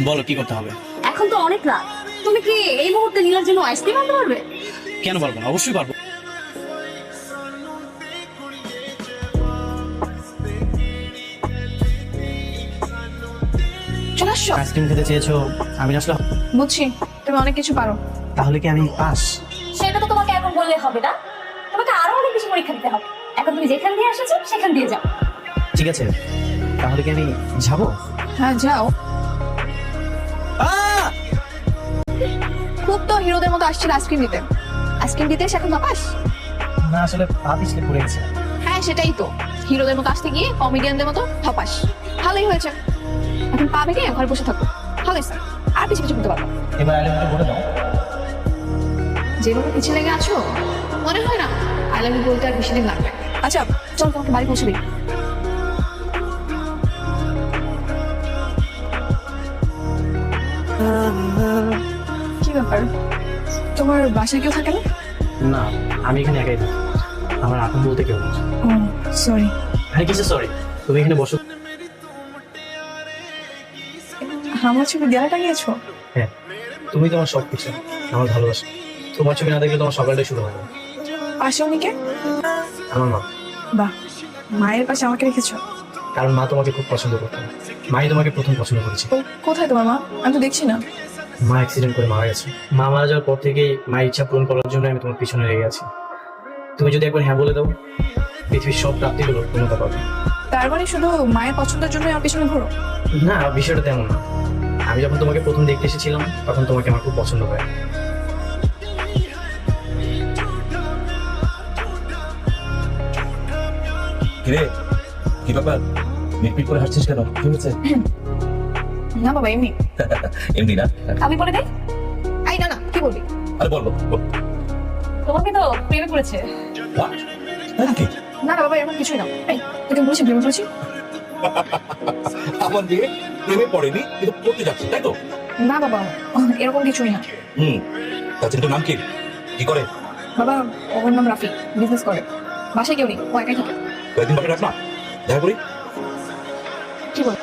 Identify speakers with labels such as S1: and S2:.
S1: বলো কি করতে হবে?
S2: এখন তো অনেক রাত, তুমি কি এই মুহূর্তে নীলার জন্য আইসক্রিম আনতে পারবে?
S1: কেন পারবো না? অবশ্যই পারবো।
S3: চলে আসছো?
S1: আইসক্রিম খেতে চেয়েছো, আমি আসলে
S3: বুঝছি, তুমি অনেক কিছু পারো।
S1: তাহলে কি আমি পাস?
S2: সেটা তো তোমাকে এখন বললে হবে না, তোমাকে আরো অনেক বেশি পরীক্ষা দিতে হবে। এখন তুমি যেখান দিয়ে এসেছো সেখান দিয়ে যাও।
S1: ঠিক আছে, তাহলে কি আমি যাবো?
S3: হ্যাঁ যাও।
S1: আহ!
S3: খুব তো হিরোদের মতো আসছিল আইসক্রিম দিতে। আইসক্রিম দিতে এসে এখন বাপাস।
S1: না আসলে পা পিছলে পড়ে গেছে।
S3: হ্যাঁ সেটাই তো, হিরোদের মতো আসতে গিয়ে কমেডিয়ানদের মতো ধপাস। ভালোই হয়েছে, এখন পা ভেঙে ঘরে বসে থাকো। ভালো হয়েছে, আর পিছু পিছু করতে পারবো।
S1: এবার আইলে একটু বলে দাও।
S3: যেভাবে পিছিয়ে লেগে আছো, মনে হয় না আই লাভ ইউ বলতে আর বেশি দিন লাগবে। আচ্ছা চল, তোমাকে বাড়ি পৌঁছে দিই। কি ব্যাপার, তোমার বাসায় কেউ থাকে না?
S1: না, আমি এখানে একাই থাকি। আমার আপন বলতে কেউ নেই।
S3: ও সরি।
S1: আরে কিছু সরি, তুমি এখানে বসো।
S3: আমার ছবি দেওয়ালে টাঙিয়েছো?
S1: হ্যাঁ, তুমি তোমার সব কিছু, আমার ভালোবাসা। তোমার ছবি না দেখলে তোমার সকালটাই শুরু হয় না।
S3: পাশে উনিকে?
S1: আমার মা।
S3: বাহ, মায়ের পাশে আমাকে রেখেছো?
S1: কারণ মা তোমাকে খুব পছন্দ করতেন। মাই তোমাকে প্রথম পছন্দ করেছে।
S3: তো কোথায় তোমার মা? আমি তো দেখছি না।
S1: মা অ্যাক্সিডেন্ট করে মারা গেছে। মা মারা যাওয়ার পর থেকেই মায়ের ইচ্ছা পূরণ করার জন্য আমি তোমার পিছনে লেগে আছি। তুমি যদি একবার হ্যাঁ বলে দাও, পৃথিবীর সব প্রাপ্তিগুলো পূর্ণতা পাবে।
S3: তার মানে শুধু মায়ের পছন্দের জন্য আমার পিছনে ঘোরো?
S1: না, বিষয়টা তেমন না। আমি যখন তোমাকে প্রথম দেখতে এসেছিলাম তখন তোমাকে আমার খুব পছন্দ হয়।
S4: কিরে, কি ব্যাপার? মিটমিট করে হাসছিস কেন? কি হয়েছে?
S3: না বাবা, এমনি।
S4: এমনি না।
S2: আমি বলে দেই,
S3: আই না না, কি বলবি?
S4: আরে বল বল, বল।
S2: তোমাকে তো প্রেমে পড়েছে।
S4: What? তাই নাকি?
S3: না না বাবা, এরকম কিছুই না। এই তোকে বলেছি প্রেমে পড়েছি?
S4: আমার মেয়ে প্রেমে পড়েনি, কিন্তু পড়তে যাচ্ছে, তাই তো?
S3: না বাবা, এরকম কিছুই না।
S4: হুম। তার ছেলেটার নাম কি? কি করে?
S3: বাবা, ওর নাম রাফি, বিজনেস করে। বাসায় কেউ নেই, ও একাই থাকে।
S4: কয়েকদিন বাপে রাখ না, দেখা করি।
S3: কি বল?